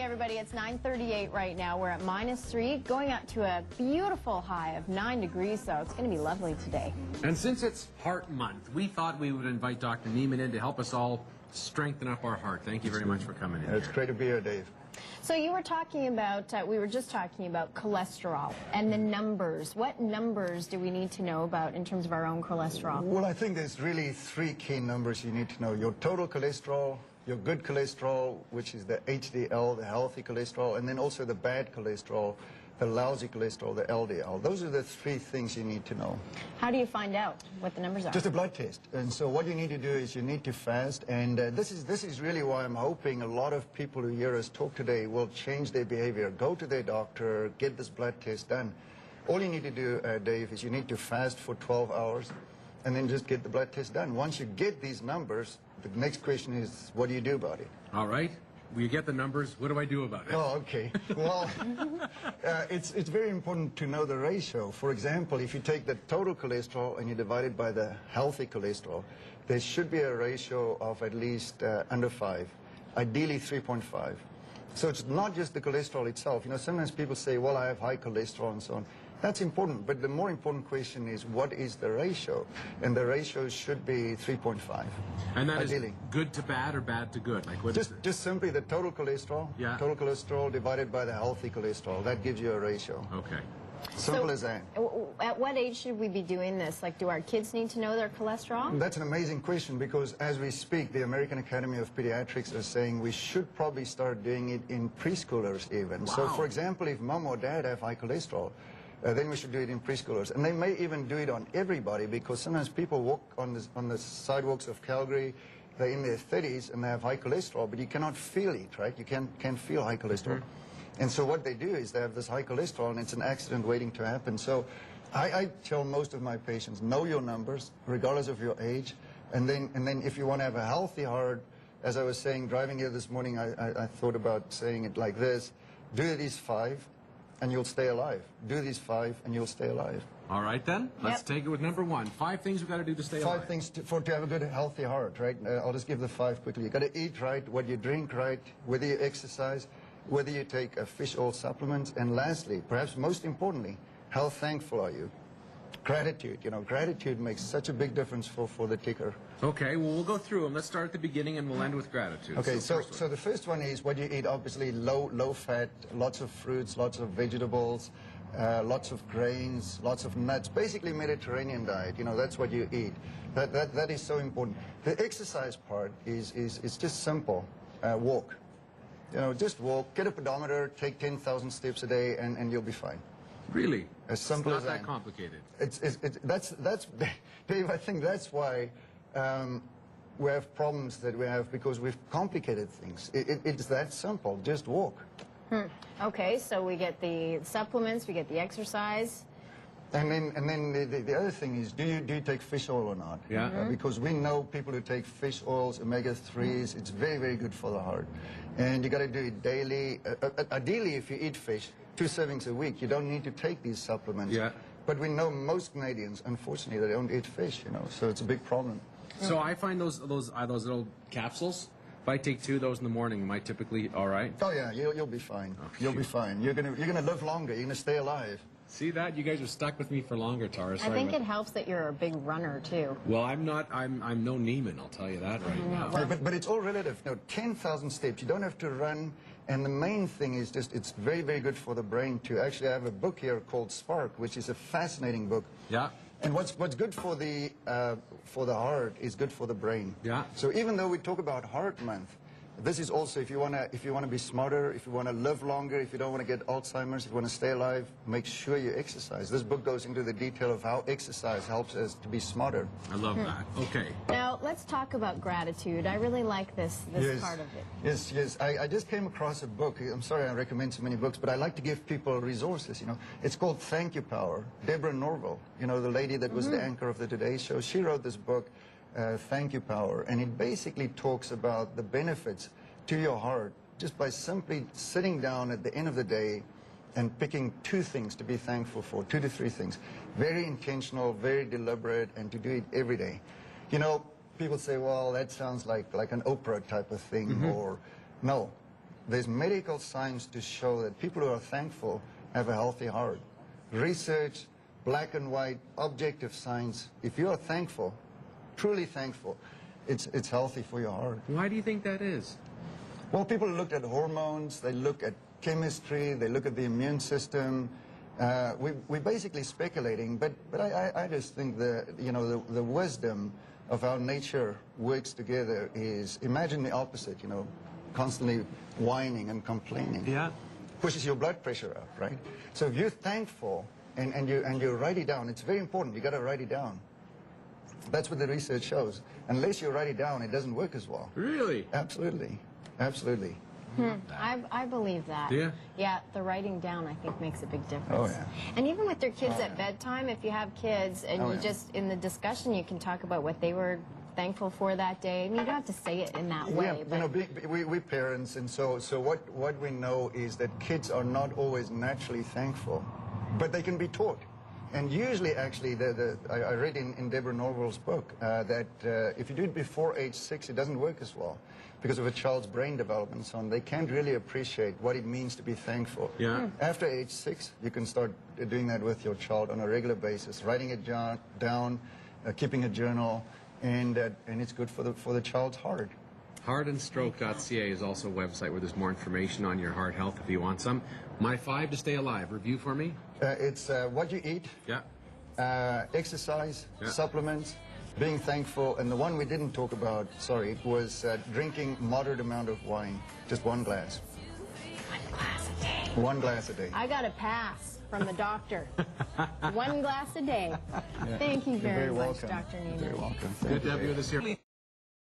everybody, it's 9:38 right now. We're at -3, going up to a beautiful high of 9 degrees, so it's going to be lovely today. And since it's Heart Month, we thought we would invite Dr. Niemann in to help us all strengthen up our heart. Thank you very much for coming in. It's great to be here, Dave. So you were talking about, we were just talking about cholesterol and the numbers. What numbers do we need to know about in terms of our own cholesterol? Well, I think there's really 3 key numbers you need to know. Your total cholesterol, your good cholesterol, which is the HDL, the healthy cholesterol, and then also the bad cholesterol, the lousy cholesterol, the LDL. Those are the 3 things you need to know. How do you find out what the numbers are? Just a blood test. And so what you need to do is you need to fast, and this is really why I'm hoping a lot of people who hear us talk today will change their behavior. Go to their doctor, get this blood test done. All you need to do, Dave, is you need to fast for 12 hours and then just get the blood test done. Once you get these numbers, the next question is, what do you do about it? All right. We get the numbers. What do I do about it? Oh, okay. Well, it's very important to know the ratio. For example, if you take the total cholesterol and you divide it by the healthy cholesterol, there should be a ratio of at least under 5, ideally 3.5. So it's not just the cholesterol itself. You know, sometimes people say, well, I have high cholesterol and so on. That's important, but the more important question is, what is the ratio? And the ratio should be 3.5. And that ideally. Is good to bad or bad to good? Like what is it? Just simply the total cholesterol. Yeah. Total cholesterol divided by the healthy cholesterol. That gives you a ratio. Okay. Simple as that. At what age should we be doing this? Like, do our kids need to know their cholesterol? That's an amazing question, because as we speak, the American Academy of Pediatrics is saying we should probably start doing it in preschoolers even. Wow. So, for example, if mom or dad have high cholesterol, then we should do it in preschoolers. And they may even do it on everybody, because sometimes people walk on the sidewalks of Calgary, they're in their 30s and they have high cholesterol, but you cannot feel it, right? You can't feel high cholesterol. And so what they do is they have this high cholesterol and it's an accident waiting to happen. So I tell most of my patients, know your numbers, regardless of your age. And then if you want to have a healthy heart, as I was saying, driving here this morning, I thought about saying it like this: do these 5 and you'll stay alive. Do these 5 and you'll stay alive. All right, then. Let's take it with number 1. 5 things we've got to do to stay alive. 5 things to have a good, healthy heart, right? I'll just give the 5 quickly. You've got to eat right, what you drink right, whether you exercise, whether you take a fish oil supplement, and lastly, perhaps most importantly, how thankful are you? Gratitude. You know, gratitude makes such a big difference for the ticker. Okay, well, we'll go through them. Let's start at the beginning and we'll end with gratitude. Okay, so the first one is what you eat. Obviously, low fat, lots of fruits, lots of vegetables, lots of grains, lots of nuts. Basically, Mediterranean diet. You know, that's what you eat. That is so important. The exercise part is just simple. Walk. You know, just walk. Get a pedometer. Take 10,000 steps a day, and you'll be fine. Really? As simple as that. It's not that complicated. That's Dave, I think that's why we have problems that we have, because we've complicated things. It's that simple. Just walk. Okay, so we get the supplements, we get the exercise. And then the other thing is, do you take fish oil or not? Yeah. Because we know people who take fish oils, omega-3s, it's very, very good for the heart. And you got to do it daily. Ideally, if you eat fish, 2 servings a week, you don't need to take these supplements. Yeah. But we know most Canadians, unfortunately, they don't eat fish, you know, so it's a big problem. So I find those little capsules, if I take 2 of those in the morning, am I typically all right? Oh yeah, you'll be fine. You'll be fine. You're gonna live longer. You're gonna stay alive. See that? You guys are stuck with me for longer, Tara. I think it helps that you're a big runner too. Well, I'm not. I'm no Neiman. I'll tell you that right now. But it's all relative. You know, 10,000 steps. You don't have to run. And the main thing is just it's very, very good for the brain to actually. I have a book here called Spark, which is a fascinating book. Yeah. And what's good for the heart is good for the brain. Yeah. So even though we talk about Heart Month, this is also, if you wanna be smarter, if you wanna live longer, if you don't want to get Alzheimer's, if you want to stay alive, make sure you exercise. This book goes into the detail of how exercise helps us to be smarter. I love that. Okay. Now let's talk about gratitude. I really like this part of it. Yes. I just came across a book. I'm sorry I recommend so many books, but I like to give people resources. You know, it's called Thank You Power. Deborah Norville, you know, the lady that was the anchor of the Today Show. She wrote this book. Thank You Power, and it basically talks about the benefits to your heart just by simply sitting down at the end of the day and picking 2 things to be thankful for, 2 to 3 things. Very intentional, very deliberate, and to do it every day. You know, people say, well, that sounds like an Oprah type of thing, or no. there's medical science to show that people who are thankful have a healthy heart. Research, black and white, objective science. If you are thankful, truly thankful, it's healthy for your heart. Why do you think that is? Well, people look at hormones, they look at chemistry, they look at the immune system. We're basically speculating, but I just think the wisdom of how nature works together is, imagine the opposite, constantly whining and complaining. Yeah. Pushes your blood pressure up, right? So if you're thankful and you write it down, it's very important, you got to write it down. That's what the research shows. Unless you write it down, it doesn't work as well. Really? Absolutely. Absolutely. I believe that. Yeah? Yeah, the writing down, I think, makes a big difference. Oh, yeah. And even with their kids at bedtime, if you have kids and Oh, you yeah. just, in the discussion, you can talk about what they were thankful for that day. I mean, you don't have to say it in that way. Yeah, But we're parents, and so what we know is that kids are not always naturally thankful, but they can be taught. And usually, actually, I read in Deborah Norville's book that if you do it before age 6, it doesn't work as well because of a child's brain development and so on. They can't really appreciate what it means to be thankful. Yeah. After age 6, you can start doing that with your child on a regular basis, writing it down, keeping a journal, and it's good for the child's heart. Heartandstroke.ca is also a website where there's more information on your heart health if you want some. My 5 to stay alive. Review for me? It's what you eat, Yeah. exercise, Yeah. supplements, being thankful, and the one we didn't talk about, sorry, was drinking moderate amount of wine, just 1 glass. 1 glass a day. 1 glass a day. I got a pass from the doctor. 1 glass a day. Thank you You're very much, welcome. Dr. Neiman. You're very welcome. Good to have you with us here.